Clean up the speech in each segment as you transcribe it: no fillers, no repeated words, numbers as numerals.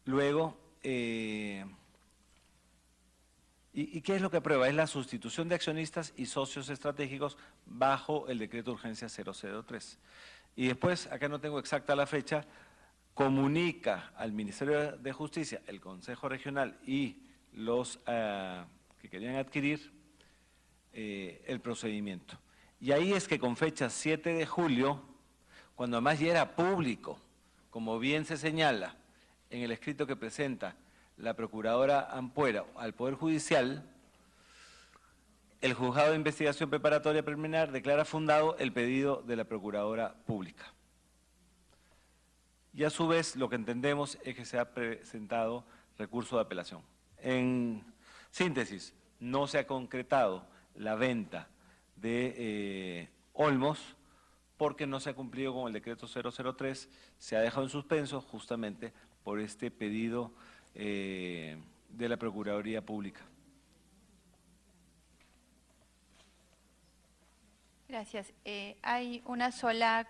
Luego, ¿y qué es lo que aprueba? Es la sustitución de accionistas y socios estratégicos bajo el decreto de urgencia 003. Y después, acá no tengo exacta la fecha, comunica al Ministerio de Justicia, el Consejo Regional y los que querían adquirir el procedimiento. Y ahí es que con fecha 7 de julio, cuando además ya era público, como bien se señala en el escrito que presenta la Procuradora Ampuera al Poder Judicial, el Juzgado de Investigación Preparatoria Preliminar declara fundado el pedido de la Procuradora Pública. Y a su vez lo que entendemos es que se ha presentado recurso de apelación. En síntesis, no se ha concretado la venta de Olmos porque no se ha cumplido con el decreto 003, se ha dejado en suspenso justamente por este pedido de la Procuraduría Pública. Gracias. Hay una sola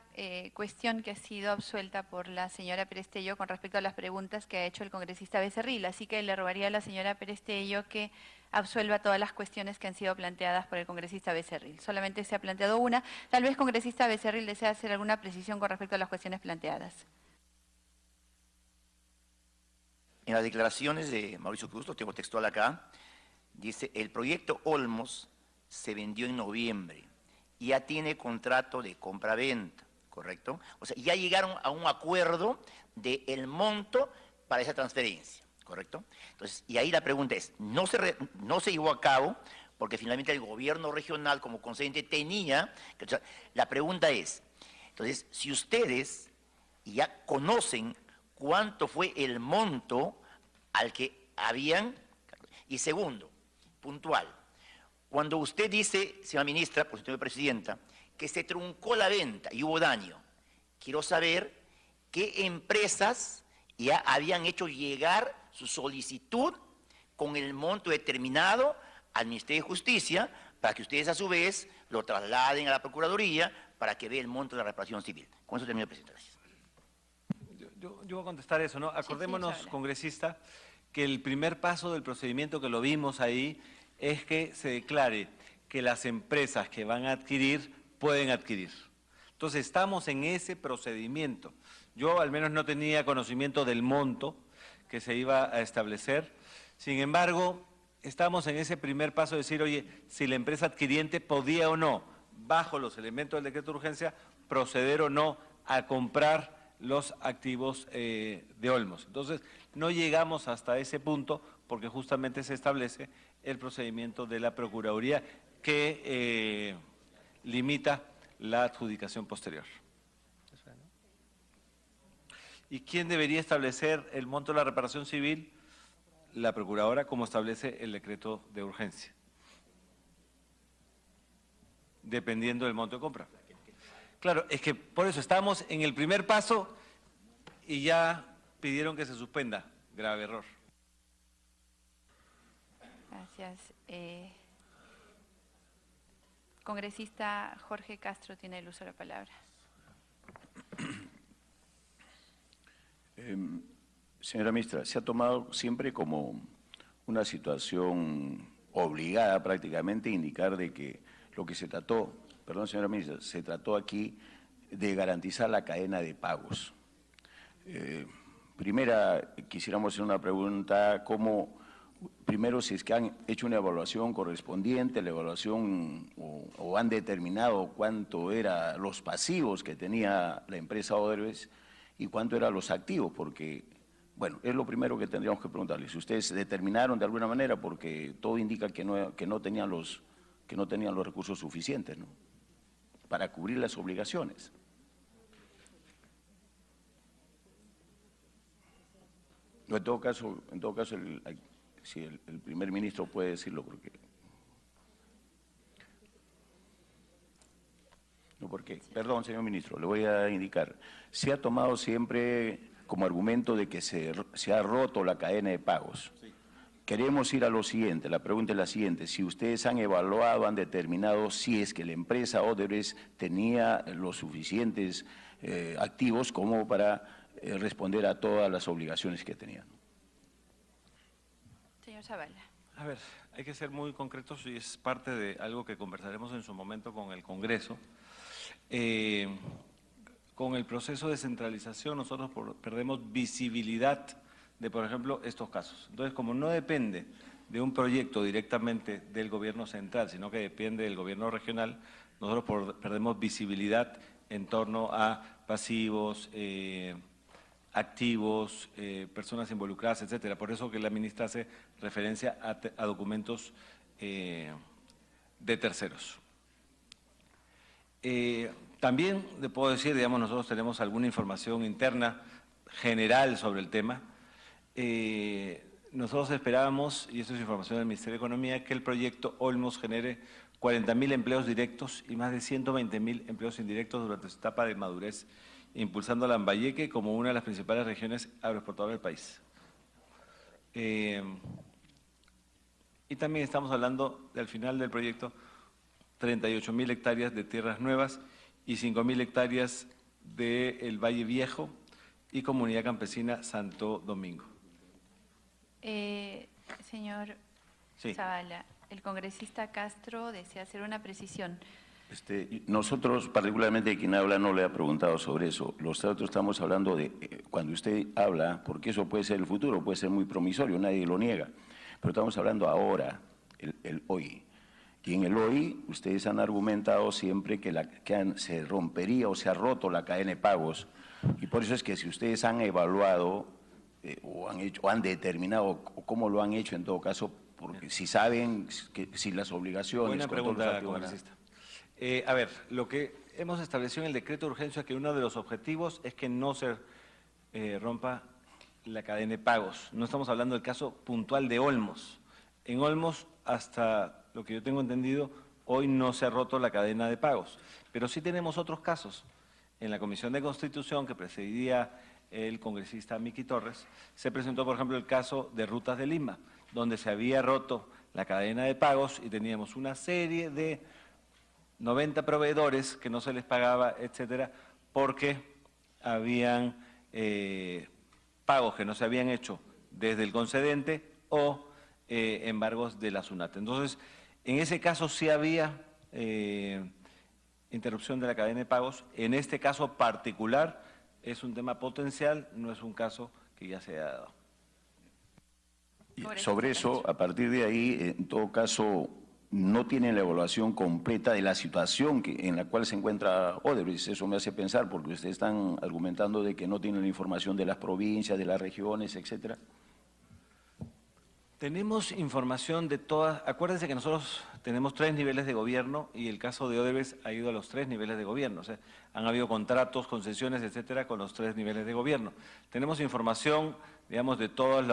cuestión que ha sido absuelta por la señora Perestello con respecto a las preguntas que ha hecho el congresista Becerril, así que le rogaría a la señora Perestello que absuelva todas las cuestiones que han sido planteadas por el congresista Becerril. Solamente se ha planteado una. Tal vez, congresista Becerril, desea hacer alguna precisión con respecto a las cuestiones planteadas. En las declaraciones de Mauricio Cruz, lo tengo textual acá, dice: el proyecto Olmos se vendió en noviembre. Ya tiene contrato de compra-venta, ¿correcto? O sea, ya llegaron a un acuerdo del monto para esa transferencia, ¿correcto? Entonces, y ahí la pregunta es, no se llevó a cabo porque finalmente el gobierno regional como concedente tenía, o sea, la pregunta es, entonces, si ustedes ya conocen cuánto fue el monto al que habían, y segundo, puntual, cuando usted dice, señora ministra, por señora presidenta, que se truncó la venta y hubo daño, quiero saber qué empresas ya habían hecho llegar su solicitud con el monto determinado al Ministerio de Justicia para que ustedes a su vez lo trasladen a la Procuraduría para que vea el monto de la reparación civil. Con eso termino, presidenta. Gracias. Yo voy a contestar eso, ¿no? Acordémonos, sí, congresista, que el primer paso del procedimiento que lo vimos ahí es que se declare que las empresas que van a adquirir pueden adquirir. Entonces estamos en ese procedimiento. Yo al menos no tenía conocimiento del monto que se iba a establecer. Sin embargo, estamos en ese primer paso de decir, oye, si la empresa adquiriente podía o no, bajo los elementos del decreto de urgencia, proceder o no a comprar los activos de Olmos. Entonces, no llegamos hasta ese punto porque justamente se establece el procedimiento de la Procuraduría que limita la adjudicación posterior. ¿Y quién debería establecer el monto de la reparación civil? La Procuradora, como establece el decreto de urgencia, dependiendo del monto de compra. Claro, es que por eso estamos en el primer paso y ya pidieron que se suspenda. Grave error. Gracias. Congresista Jorge Castro tiene el uso de la palabra. Señora ministra, se ha tomado siempre como una situación obligada prácticamente indicar de que lo que se trató, perdón señora ministra, se trató aquí de garantizar la cadena de pagos. Primera, quisiéramos hacer una pregunta, ¿cómo, primero, si es que han hecho una evaluación correspondiente, la evaluación o han determinado cuánto eran los pasivos que tenía la empresa Odebrecht y cuánto eran los activos? Porque, bueno, es lo primero que tendríamos que preguntarles. Si ustedes determinaron de alguna manera, porque todo indica que no tenían los recursos suficientes, ¿no?, para cubrir las obligaciones. En todo caso, si el primer ministro puede decirlo, porque no, porque, perdón, señor ministro, le voy a indicar, se ha tomado siempre como argumento de que se ha roto la cadena de pagos. Sí. Queremos ir a lo siguiente, la pregunta es la siguiente: si ustedes han evaluado, han determinado si es que la empresa Odebrecht tenía los suficientes activos como para responder a todas las obligaciones que tenían. Señor Zavala. A ver, hay que ser muy concretos y es parte de algo que conversaremos en su momento con el Congreso. Con el proceso de centralización nosotros perdemos visibilidad de, por ejemplo, estos casos. Entonces, como no depende de un proyecto directamente del gobierno central, sino que depende del gobierno regional, nosotros perdemos visibilidad en torno a pasivos, activos, personas involucradas, etcétera. Por eso que la ministra hace referencia a documentos de terceros. También le puedo decir, digamos, nosotros tenemos alguna información interna general sobre el tema. Nosotros esperábamos, y esto es información del Ministerio de Economía, que el proyecto Olmos genere 40.000 empleos directos y más de 120.000 empleos indirectos durante su etapa de madurez, impulsando a Lambayeque como una de las principales regiones agroexportadoras del país. Y también estamos hablando, al final del proyecto, 38.000 hectáreas de tierras nuevas y 5.000 hectáreas del Valle Viejo y Comunidad Campesina Santo Domingo. Señor Sí. Zavala, el congresista Castro desea hacer una precisión. Nosotros, particularmente quien habla, no le ha preguntado sobre eso. Nosotros estamos hablando de, cuando usted habla, porque eso puede ser el futuro, puede ser muy promisorio, nadie lo niega, pero estamos hablando ahora, el hoy. Y en el hoy, ustedes han argumentado siempre que se rompería o se ha roto la cadena de pagos, y por eso es que si ustedes han evaluado o han determinado cómo lo han hecho en todo caso, porque si saben que si las obligaciones… Buena pregunta, congresista. A ver, lo que hemos establecido en el decreto de urgencia es que uno de los objetivos es que no se rompa la cadena de pagos. No estamos hablando del caso puntual de Olmos. En Olmos, hasta lo que yo tengo entendido, hoy no se ha roto la cadena de pagos. Pero sí tenemos otros casos. En la Comisión de Constitución, que presidía el congresista Miki Torres, se presentó, por ejemplo, el caso de Rutas de Lima, donde se había roto la cadena de pagos y teníamos una serie de 90 proveedores que no se les pagaba, etcétera, porque habían pagos que no se habían hecho desde el concedente o embargos de la SUNAT. Entonces, en ese caso sí había interrupción de la cadena de pagos. En este caso particular es un tema potencial, no es un caso que ya se haya dado. Sobre eso, a partir de ahí, en todo caso, no tienen la evaluación completa de la situación en la cual se encuentra Odebrecht. Eso me hace pensar, porque ustedes están argumentando de que no tienen la información de las provincias, de las regiones, etcétera. Tenemos información de todas. Acuérdense que nosotros tenemos 3 niveles de gobierno y el caso de Odebrecht ha ido a los 3 niveles de gobierno. O sea, han habido contratos, concesiones, etcétera, con los 3 niveles de gobierno. Tenemos información, digamos, de todos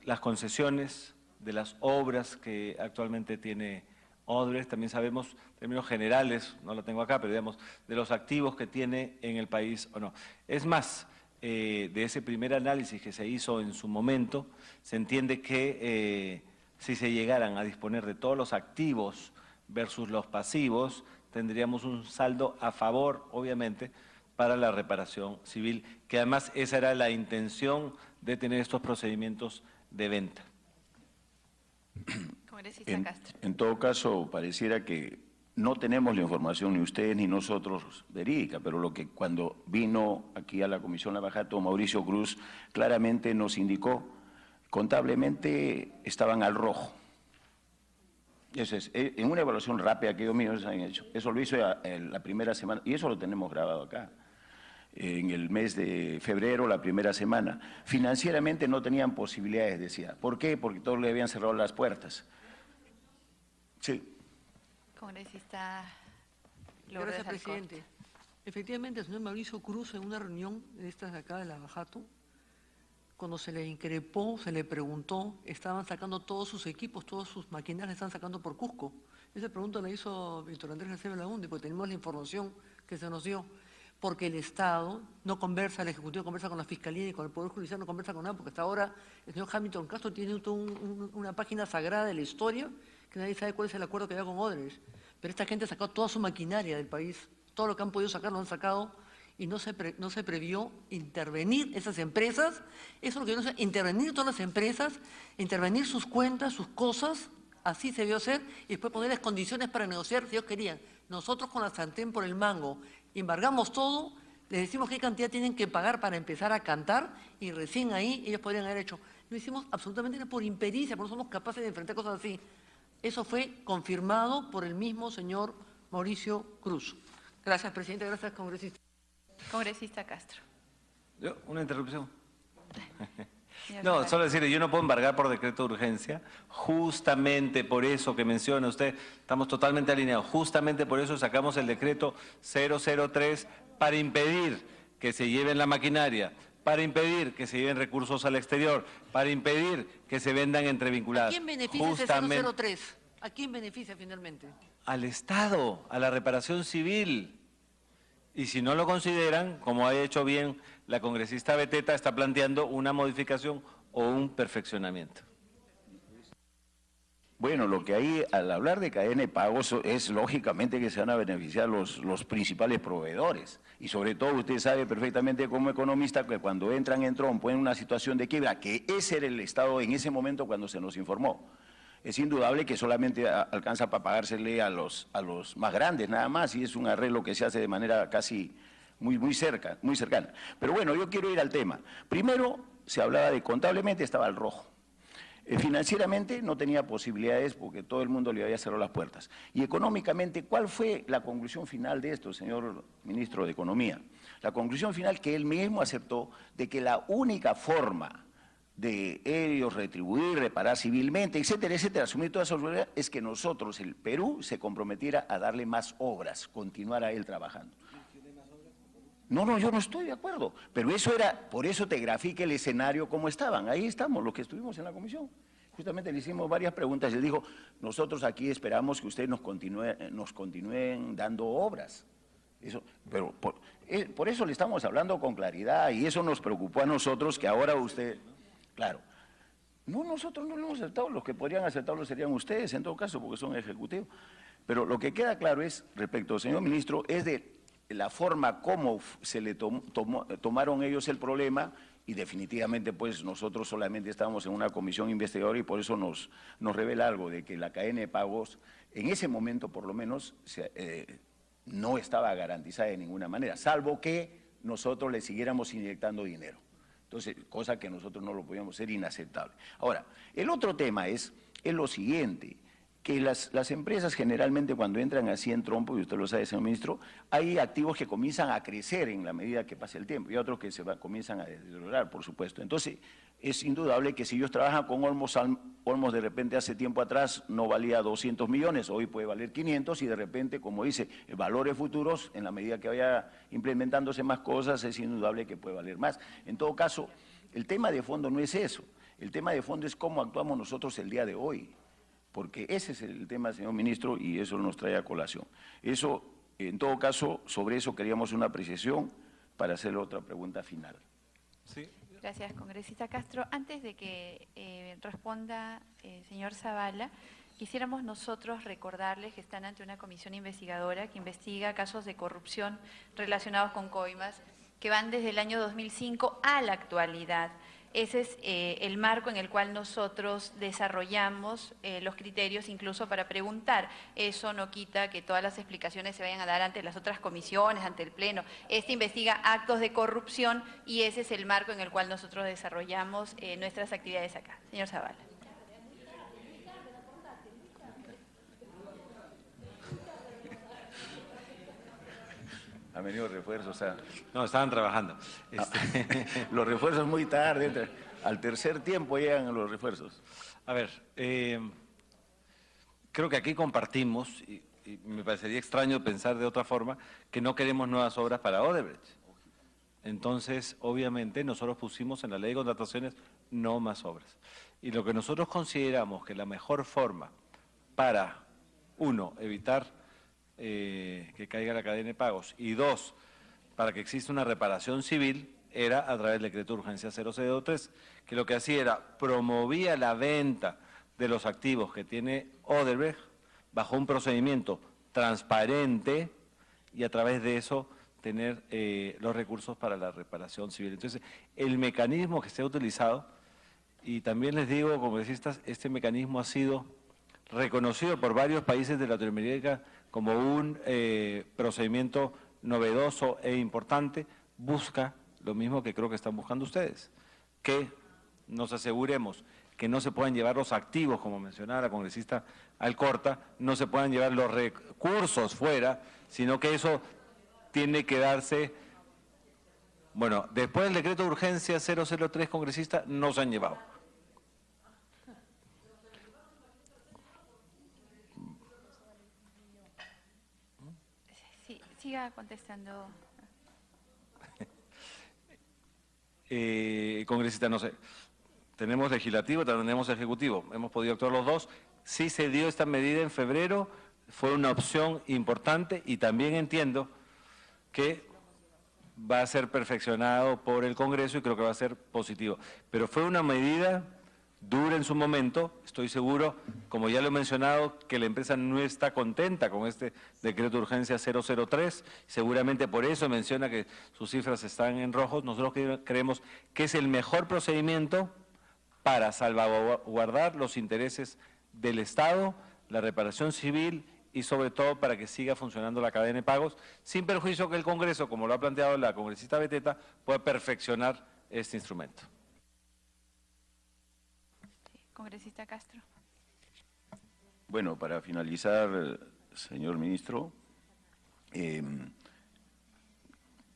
las concesiones, de las obras que actualmente tiene Odebrecht. También sabemos, en términos generales, no lo tengo acá, pero digamos, de los activos que tiene en el país o no. Es más, de ese primer análisis que se hizo en su momento, se entiende que si se llegaran a disponer de todos los activos versus los pasivos, tendríamos un saldo a favor, obviamente, para la reparación civil, que además esa era la intención de tener estos procedimientos de venta. Congresista Castro. En todo caso, pareciera que no tenemos la información, ni ustedes ni nosotros, verídica, pero lo que cuando vino aquí a la Comisión Lavajato, Mauricio Cruz claramente nos indicó, contablemente estaban al rojo. Eso es, en una evaluación rápida que ellos mismos han hecho. Eso lo hizo la primera semana, y eso lo tenemos grabado acá, en el mes de febrero, la primera semana. Financieramente no tenían posibilidades, decía. ¿Por qué? Porque todos le habían cerrado las puertas. Sí. Congresista Lourdes Alcorta. Gracias, presidente. Efectivamente, el señor Mauricio Cruz, en una reunión de estas de acá de Lavajato, cuando se le increpó, se le preguntó, estaban sacando todos sus equipos, todas sus maquinarias, le están sacando por Cusco. Esa pregunta la hizo Víctor Andrés García Belaúnde, porque tenemos la información que se nos dio. Porque el Estado no conversa, el Ejecutivo conversa con la Fiscalía y con el Poder Judicial, no conversa con nada, porque hasta ahora el señor Hamilton Castro tiene una página sagrada de la historia, que nadie sabe cuál es el acuerdo que había con Odebrecht. Pero esta gente ha sacado toda su maquinaria del país, todo lo que han podido sacar lo han sacado, y no se previó intervenir esas empresas. Eso es lo que no se intervenir todas las empresas, intervenir sus cuentas, sus cosas, así se debió hacer, y después ponerles condiciones para negociar si ellos querían. Nosotros con la sartén por el mango embargamos todo, les decimos qué cantidad tienen que pagar para empezar a cantar y recién ahí ellos podrían haber hecho. No hicimos absolutamente por impericia, por no somos capaces de enfrentar cosas así. Eso fue confirmado por el mismo señor Mauricio Cruz. Gracias, presidente. Gracias, congresista. Congresista Castro. Una interrupción. Señor No, Zavala. solo decirle, yo no puedo embargar por decreto de urgencia, justamente por eso que menciona usted, estamos totalmente alineados, justamente por eso sacamos el decreto 003 para impedir que se lleven la maquinaria, para impedir que se lleven recursos al exterior, para impedir que se vendan entre ¿A vinculadas. quién beneficia ese 003? ¿A quién beneficia finalmente? Al Estado, a la reparación civil. Y si no lo consideran, como ha hecho bien la congresista Beteta, está planteando una modificación o un perfeccionamiento. Bueno, lo que hay al hablar de cadena de pagos es lógicamente que se van a beneficiar los principales proveedores. Y sobre todo usted sabe perfectamente como economista que cuando entran en trompo en una situación de quiebra, que ese era el Estado en ese momento cuando se nos informó. Es indudable que solamente alcanza para pagársele a los más grandes nada más, y es un arreglo que se hace de manera casi muy cercana. Pero bueno, yo quiero ir al tema. Primero, se hablaba de contablemente estaba al rojo. Financieramente no tenía posibilidades porque todo el mundo le había cerrado las puertas. Y económicamente, ¿cuál fue la conclusión final de esto, señor ministro de Economía? La conclusión final que él mismo aceptó de que la única forma de ellos retribuir, reparar civilmente, etcétera, etcétera, asumir toda esa responsabilidad, es que nosotros, el Perú, se comprometiera a darle más obras, continuar a él trabajando. No, yo no estoy de acuerdo, pero eso era, por eso te grafiqué el escenario como estaban, ahí estamos, los que estuvimos en la comisión. Justamente le hicimos varias preguntas y él dijo, nosotros aquí esperamos que ustedes nos continúen dando obras. Eso, pero por eso le estamos hablando con claridad y eso nos preocupó a nosotros que ahora usted... Claro, no, nosotros no lo hemos aceptado, los que podrían aceptarlo serían ustedes en todo caso porque son ejecutivos. Pero lo que queda claro es, respecto al señor ministro, es de la forma como se le tomaron ellos el problema y definitivamente pues nosotros solamente estábamos en una comisión investigadora y por eso nos revela algo de que la cadena de pagos en ese momento por lo menos no estaba garantizada de ninguna manera, salvo que nosotros le siguiéramos inyectando dinero. Entonces, cosa que nosotros no lo podíamos hacer, inaceptable. Ahora, el otro tema es lo siguiente, que las empresas generalmente cuando entran así en trompo, y usted lo sabe, señor ministro, hay activos que comienzan a crecer en la medida que pasa el tiempo y otros que comienzan a deteriorar, por supuesto. Entonces, es indudable que si ellos trabajan con Olmos de repente hace tiempo atrás no valía 200 millones, hoy puede valer 500 y de repente, como dice, valores futuros, en la medida que vaya implementándose más cosas, es indudable que puede valer más. En todo caso, el tema de fondo no es eso, el tema de fondo es cómo actuamos nosotros el día de hoy, porque ese es el tema, señor ministro, y eso nos trae a colación. Eso, en todo caso, sobre eso queríamos una apreciación para hacerle otra pregunta final. Sí. Gracias, congresista Castro. Antes de que responda el señor Zavala, quisiéramos nosotros recordarles que están ante una comisión investigadora que investiga casos de corrupción relacionados con coimas que van desde el año 2005 a la actualidad. Ese es el marco en el cual nosotros desarrollamos los criterios incluso para preguntar. Eso no quita que todas las explicaciones se vayan a dar ante las otras comisiones, ante el Pleno. Este investiga actos de corrupción y ese es el marco en el cual nosotros desarrollamos nuestras actividades acá. Señor Zavala. Han venido refuerzos, No, estaban trabajando. Los refuerzos muy tarde, al tercer tiempo llegan los refuerzos. A ver, creo que aquí compartimos, y me parecería extraño pensar de otra forma, que no queremos nuevas obras para Odebrecht. Entonces, obviamente, nosotros pusimos en la ley de contrataciones no más obras. Y lo que nosotros consideramos que la mejor forma para, uno, evitar que caiga la cadena de pagos, y dos, para que exista una reparación civil, era a través del decreto de urgencia 003, que lo que hacía era promovía la venta de los activos que tiene Odebrecht bajo un procedimiento transparente y a través de eso tener los recursos para la reparación civil. Entonces, el mecanismo que se ha utilizado, y también les digo, congresistas, este mecanismo ha sido reconocido por varios países de Latinoamérica como un procedimiento novedoso e importante, busca lo mismo que creo que están buscando ustedes, que nos aseguremos que no se puedan llevar los activos, como mencionaba la congresista Alcorta, no se puedan llevar los recursos fuera, sino que eso tiene que darse. Bueno, después del decreto de urgencia 003, congresista, no se han llevado. Sí, siga contestando. Congresista, no sé. Tenemos legislativo, tenemos ejecutivo. Hemos podido actuar los dos. Sí se dio esta medida en febrero, fue una opción importante y también entiendo que va a ser perfeccionado por el Congreso y creo que va a ser positivo. Pero fue una medida dura en su momento, estoy seguro, como ya lo he mencionado, que la empresa no está contenta con este decreto de urgencia 003, seguramente por eso menciona que sus cifras están en rojos. Nosotros creemos que es el mejor procedimiento para salvaguardar los intereses del Estado, la reparación civil y sobre todo para que siga funcionando la cadena de pagos, sin perjuicio que el Congreso, como lo ha planteado la congresista Beteta, pueda perfeccionar este instrumento. Congresista Castro. Bueno, para finalizar, señor ministro,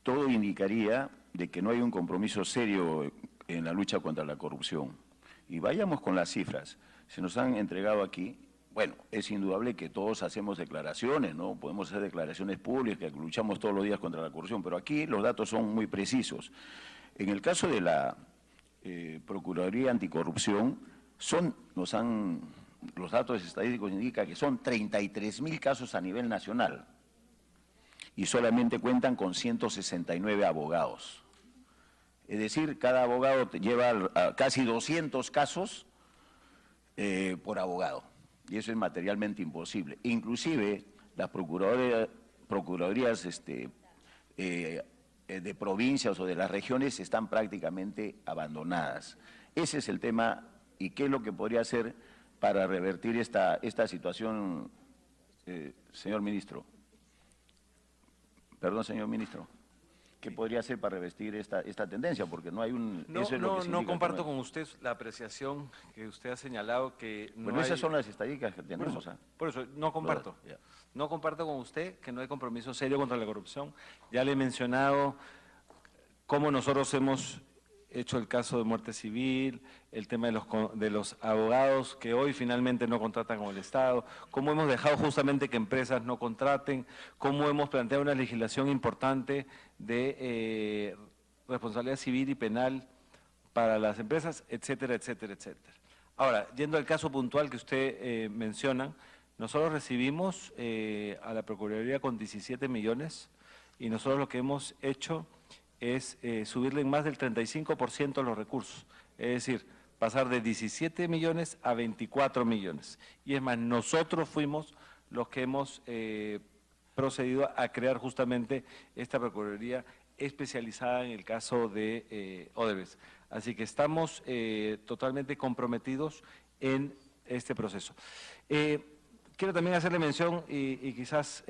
todo indicaría de que no hay un compromiso serio en la lucha contra la corrupción. Y vayamos con las cifras. Se nos han entregado aquí, bueno, es indudable que todos hacemos declaraciones, ¿no? Podemos hacer declaraciones públicas, que luchamos todos los días contra la corrupción, pero aquí los datos son muy precisos. En el caso de la Procuraduría Anticorrupción, los datos estadísticos indican que son 33.000 casos a nivel nacional y solamente cuentan con 169 abogados. Es decir, cada abogado lleva casi 200 casos por abogado, y eso es materialmente imposible. Inclusive las procuradurías de provincias o de las regiones están prácticamente abandonadas. Ese es el tema. ¿Y qué es lo que podría hacer para revertir esta situación, señor ministro? Perdón, señor ministro. ¿Qué podría hacer para revertir esta tendencia? Porque no hay un... No comparto con usted la apreciación que usted ha señalado que no bueno, hay... esas son las estadísticas que tenemos. Por eso, no comparto. No comparto con usted que no hay compromiso serio contra la corrupción. Ya le he mencionado cómo nosotros hemos hecho el caso de muerte civil, el tema de los abogados que hoy finalmente no contratan con el Estado, cómo hemos dejado justamente que empresas no contraten, cómo hemos planteado una legislación importante de responsabilidad civil y penal para las empresas, etcétera, etcétera, etcétera. Ahora, yendo al caso puntual que usted menciona, nosotros recibimos a la Procuraduría con 17 millones y nosotros lo que hemos hecho es subirle en más del 35% los recursos, es decir, pasar de 17 millones a 24 millones. Y es más, nosotros fuimos los que hemos procedido a crear justamente esta Procuraduría especializada en el caso de Odebrecht. Así que estamos totalmente comprometidos en este proceso. Quiero también hacerle mención y quizás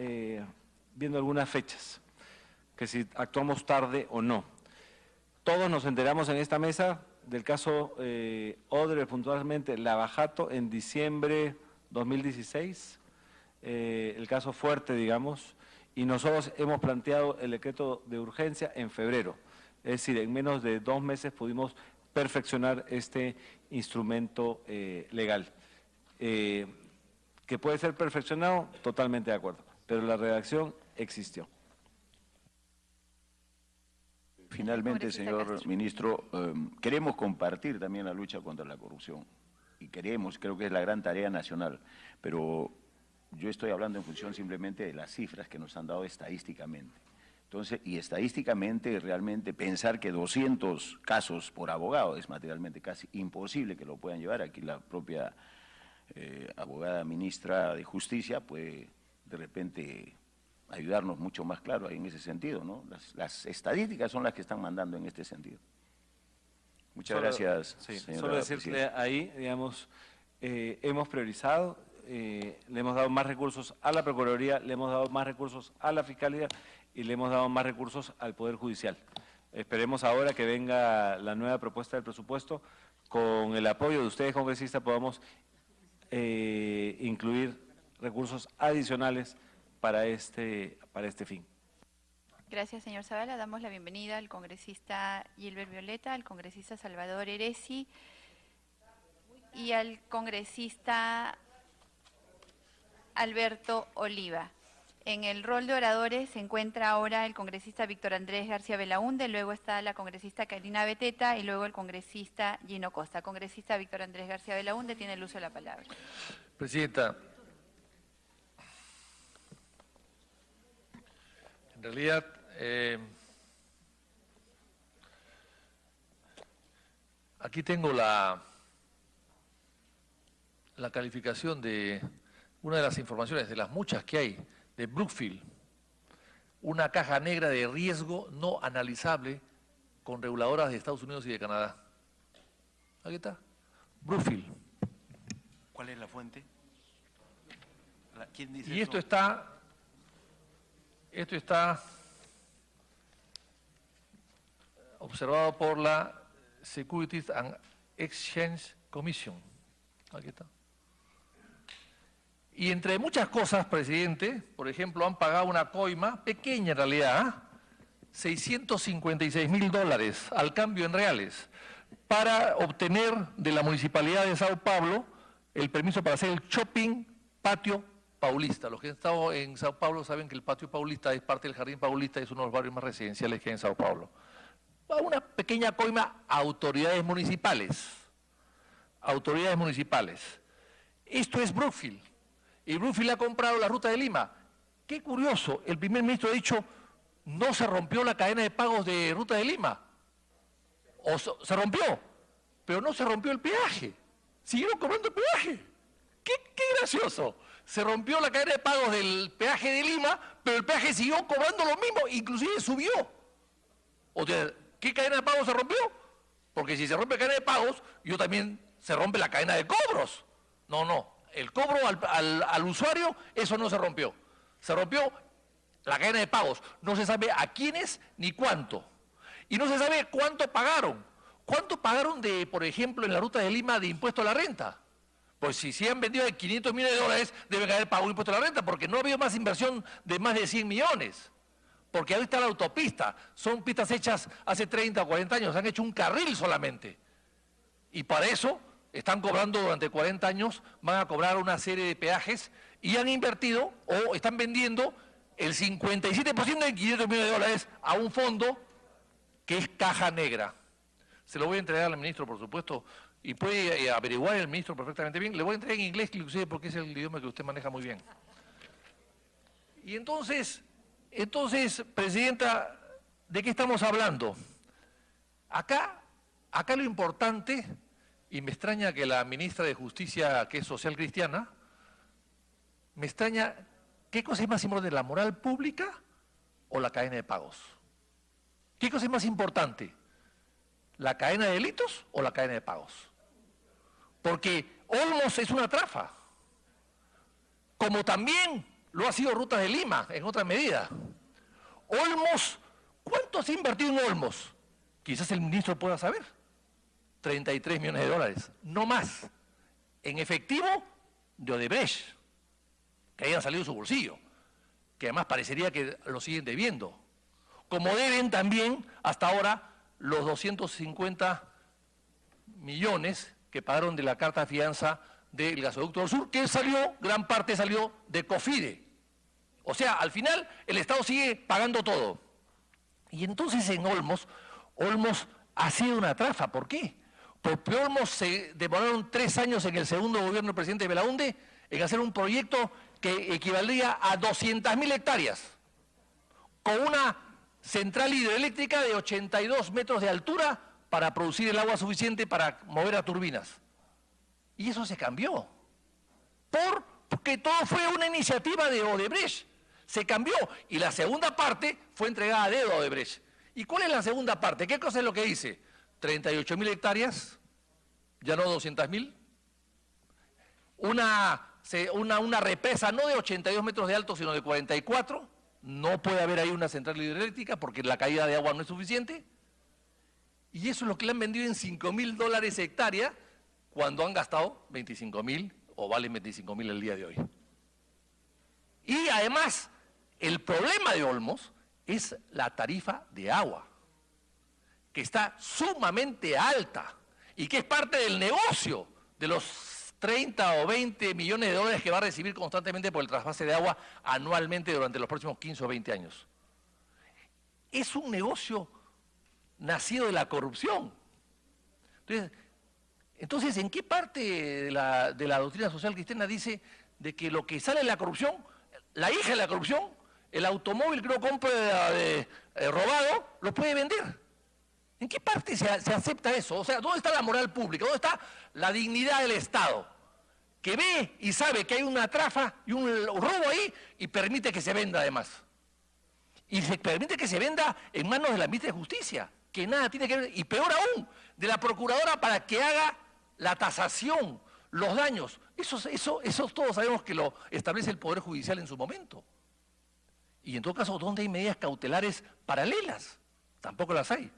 viendo algunas fechas, que si actuamos tarde o no. Todos nos enteramos en esta mesa del caso Odebrecht, puntualmente Lavajato, en diciembre 2016, el caso fuerte, digamos, y nosotros hemos planteado el decreto de urgencia en febrero. Es decir, en menos de 2 meses pudimos perfeccionar este instrumento legal. ¿Que puede ser perfeccionado? Totalmente de acuerdo, pero la redacción existió. Finalmente, señor ministro, queremos compartir también la lucha contra la corrupción y creo que es la gran tarea nacional, pero yo estoy hablando en función simplemente de las cifras que nos han dado estadísticamente. Entonces, y estadísticamente realmente pensar que 200 casos por abogado es materialmente casi imposible que lo puedan llevar. Aquí la propia abogada ministra de Justicia puede de repente ayudarnos mucho más claro ahí en ese sentido, ¿no? Las estadísticas son las que están mandando en este sentido. Muchas gracias, sí, señora solo decirle presidenta. ahí, digamos, hemos priorizado, le hemos dado más recursos a la Procuraduría, le hemos dado más recursos a la Fiscalía y le hemos dado más recursos al Poder Judicial. Esperemos ahora que venga la nueva propuesta del presupuesto, con el apoyo de ustedes, congresistas, podamos incluir recursos adicionales para este fin. Gracias, señor Zavala. Damos la bienvenida al congresista Gilbert Violeta, al congresista Salvador Heresi y al congresista Alberto Oliva. En el rol de oradores se encuentra ahora el congresista Víctor Andrés García Belaúnde, luego está la congresista Karina Beteta y luego el congresista Gino Costa. Congresista Víctor Andrés García Belaúnde tiene el uso de la palabra. Presidenta, en realidad aquí tengo la calificación de una de las informaciones, de las muchas que hay, de Brookfield, una caja negra de riesgo no analizable con reguladoras de Estados Unidos y de Canadá. Aquí está, Brookfield. ¿Cuál es la fuente? ¿Quién dice Y eso? esto está observado por la Securities and Exchange Commission. Aquí está. Y entre muchas cosas, presidente, por ejemplo, han pagado una coima, pequeña en realidad, $656.000 al cambio en reales, para obtener de la Municipalidad de Sao Paulo el permiso para hacer el shopping patio Paulista. Los que han estado en Sao Paulo saben que el patio Paulista es parte del Jardín Paulista, es uno de los barrios más residenciales que hay en Sao Paulo. Una pequeña coima a autoridades municipales. Autoridades municipales. Esto es Brookfield. Y Brookfield ha comprado la Ruta de Lima. Qué curioso, el primer ministro ha dicho, no se rompió la cadena de pagos de Ruta de Lima. O se rompió, pero no se rompió el peaje. Siguieron cobrando el peaje. Qué gracioso. Se rompió la cadena de pagos del peaje de Lima, pero el peaje siguió cobrando lo mismo, inclusive subió. O sea, ¿qué cadena de pagos se rompió? Porque si se rompe la cadena de pagos, también se rompe la cadena de cobros. No. El cobro al usuario, eso no se rompió. Se rompió la cadena de pagos. No se sabe a quiénes ni cuánto. Y no se sabe cuánto pagaron. ¿Cuánto pagaron por ejemplo, en la Ruta de Lima de impuesto a la renta? Pues si se han vendido de $500 millones, deben haber pagado impuesto a la renta, porque no ha habido más inversión de más de 100 millones. Porque ahí está la autopista. Son pistas hechas hace 30 o 40 años. Han hecho un carril solamente. Y para eso están cobrando durante 40 años, van a cobrar una serie de peajes y han invertido o están vendiendo el 57% de $500 millones a un fondo que es caja negra. Se lo voy a entregar al ministro, por supuesto, y puede averiguar el ministro perfectamente bien. Le voy a entregar en inglés, inclusive, porque es el idioma que usted maneja muy bien. Y entonces, presidenta, ¿de qué estamos hablando? Acá lo importante, y me extraña que la ministra de Justicia, que es social cristiana, me extraña, ¿qué cosa es más importante, la moral pública o la cadena de pagos? ¿Qué cosa es más importante? ¿La cadena de delitos o la cadena de pagos? Porque Olmos es una trafa, como también lo ha sido Rutas de Lima, en otra medida. Olmos, ¿cuánto se ha invertido en Olmos? Quizás el ministro pueda saber. $33 millones, no más, en efectivo de Odebrecht, que hayan salido de su bolsillo, que además parecería que lo siguen debiendo. Como deben también, hasta ahora, los 250 millones que pagaron de la carta de fianza del gasoducto del sur, que gran parte salió de COFIDE. O sea, al final, el Estado sigue pagando todo. Y entonces en Olmos ha sido una trafa. ¿Por qué? Porque Olmos se demoraron 3 años en el segundo gobierno del presidente Belaúnde en hacer un proyecto que equivaldría a 200.000 hectáreas, con una central hidroeléctrica de 82 metros de altura para producir el agua suficiente para mover a turbinas. Y eso se cambió, porque todo fue una iniciativa de Odebrecht. Se cambió y la segunda parte fue entregada a dedo a Odebrecht. ¿Y cuál es la segunda parte? ¿Qué cosa es lo que dice? 38.000 hectáreas, ya no 200.000. Una represa no de 82 metros de alto, sino de 44. No puede haber ahí una central hidroeléctrica porque la caída de agua no es suficiente. Y eso es lo que le han vendido en $5.000 hectárea cuando han gastado 25.000 o valen 25.000 el día de hoy. Y además, el problema de Olmos es la tarifa de agua, que está sumamente alta y que es parte del negocio de los 30 o 20 millones de dólares que va a recibir constantemente por el trasvase de agua anualmente durante los próximos 15 o 20 años. Es un negocio nacido de la corrupción. Entonces, ¿en qué parte de la doctrina social cristiana dice de que lo que sale de la corrupción, la hija de la corrupción, el automóvil que uno compra robado, lo puede vender? ¿En qué parte se acepta eso? O sea, ¿dónde está la moral pública? ¿Dónde está la dignidad del Estado? Que ve y sabe que hay una trafa y un robo ahí y permite que se venda además. Y se permite que se venda en manos de la ministra de Justicia, que nada tiene que ver, y peor aún, de la procuradora para que haga la tasación, los daños. Eso todos sabemos que lo establece el Poder Judicial en su momento. Y en todo caso, ¿dónde hay medidas cautelares paralelas? Tampoco las hay.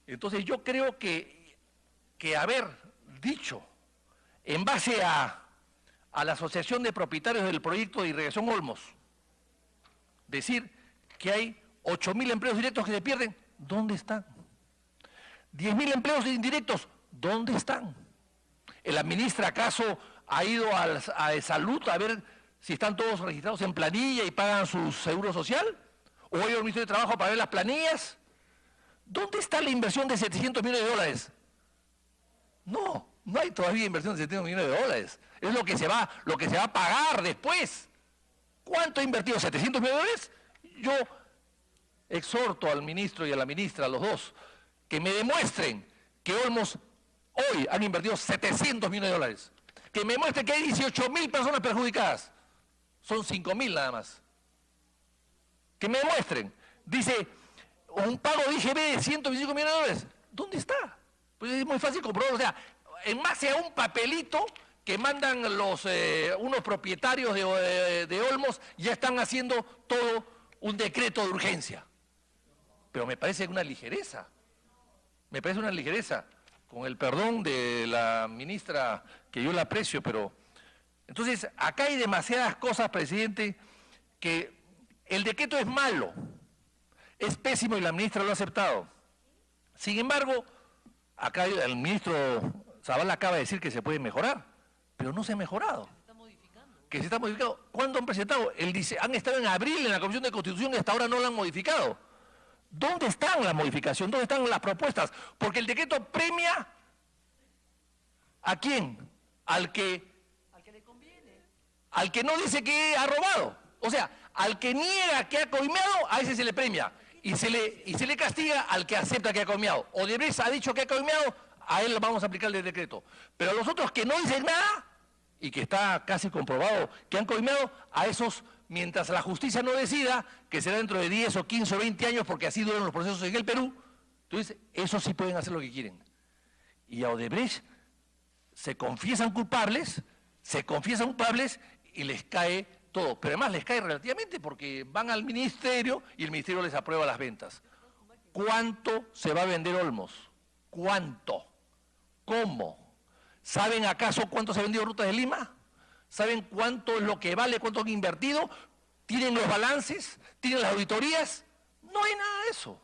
Entonces yo creo que haber dicho, en base a la Asociación de Propietarios del Proyecto de Irrigación Olmos, decir que hay 8.000 empleos directos que se pierden, ¿dónde están? 10.000 empleos indirectos, ¿dónde están? ¿La ministra acaso ha ido a salud a ver si están todos registrados en planilla y pagan su seguro social? ¿O ha ido al Ministerio de Trabajo para ver las planillas? ¿Dónde está la inversión de 700 millones de dólares? No hay todavía inversión de 700 millones de dólares. Es lo que se va a pagar después. ¿Cuánto ha invertido? ¿700 millones de dólares? Yo exhorto al ministro y a la ministra, a los dos, que me demuestren que Olmos hoy han invertido 700 millones de dólares. Que me muestren que hay 18.000 personas perjudicadas. Son 5.000 nada más. Que me demuestren. Dice, un pago de IGB de 125 millones de dólares. ¿Dónde está? Pues es muy fácil comprobarlo. O sea, en base a un papelito que mandan unos propietarios de Olmos, ya están haciendo todo un decreto de urgencia. Pero me parece una ligereza. Me parece una ligereza. Con el perdón de la ministra, que yo la aprecio, pero... Entonces, acá hay demasiadas cosas, presidente, que el decreto es malo, es pésimo y la ministra lo ha aceptado. Sin embargo, acá el ministro Zavala acaba de decir que se puede mejorar, pero no se ha mejorado. Que se está modificando. ¿Cuándo han presentado? Él dice, han estado en abril en la Comisión de Constitución y hasta ahora no la han modificado. ¿Dónde están las modificaciones? ¿Dónde están las propuestas? Porque el decreto premia ¿a quién? Al que le conviene. Al que no dice que ha robado. O sea, al que niega que ha coimeado, a ese se le premia. Y se le castiga al que acepta que ha coimeado. Odebrecht ha dicho que ha coimeado, a él vamos a aplicar el decreto. Pero a los otros que no dicen nada, y que está casi comprobado que han coimeado, a esos, mientras la justicia no decida, que será dentro de 10 o 15 o 20 años, porque así duran los procesos en el Perú, entonces esos sí pueden hacer lo que quieren. Y a Odebrecht se confiesan culpables y les cae todo. Pero además les cae relativamente porque van al ministerio y el ministerio les aprueba las ventas. ¿Cuánto se va a vender Olmos? ¿Cuánto? ¿Cómo? ¿Saben acaso cuánto se ha vendido Rutas de Lima? ¿Saben cuánto es lo que vale, cuánto han invertido? ¿Tienen los balances? ¿Tienen las auditorías? No hay nada de eso.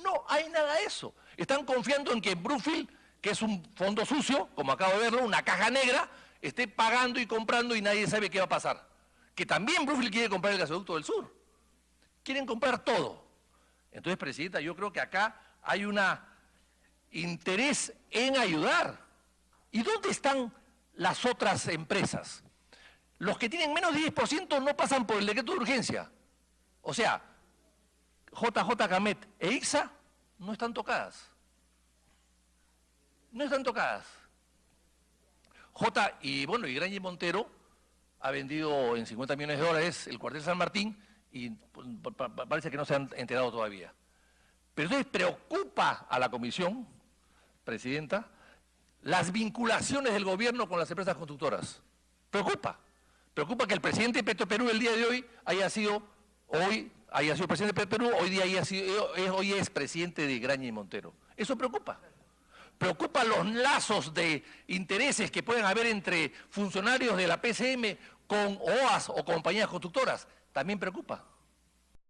No hay nada de eso. Están confiando en que Brookfield, que es un fondo sucio, como acabo de verlo, una caja negra, esté pagando y comprando y nadie sabe qué va a pasar. Que también Brookfield quiere comprar el gasoducto del sur. Quieren comprar todo. Entonces, presidenta, yo creo que acá hay un interés en ayudar. ¿Y dónde están las otras empresas? Los que tienen menos de 10% no pasan por el decreto de urgencia. O sea, JJ Camet e ICSA no están tocadas. No están tocadas. Y Graña y Montero ha vendido en 50 millones de dólares el cuartel San Martín y parece que no se han enterado todavía. Pero entonces preocupa a la comisión, presidenta, las vinculaciones del gobierno con las empresas constructoras. Preocupa que el presidente de Petroperú el día de hoy haya sido presidente de Petroperú, hoy es presidente de Graña y Montero. Eso preocupa. Preocupa los lazos de intereses que pueden haber entre funcionarios de la PCM con OAS o compañías constructoras. También preocupa.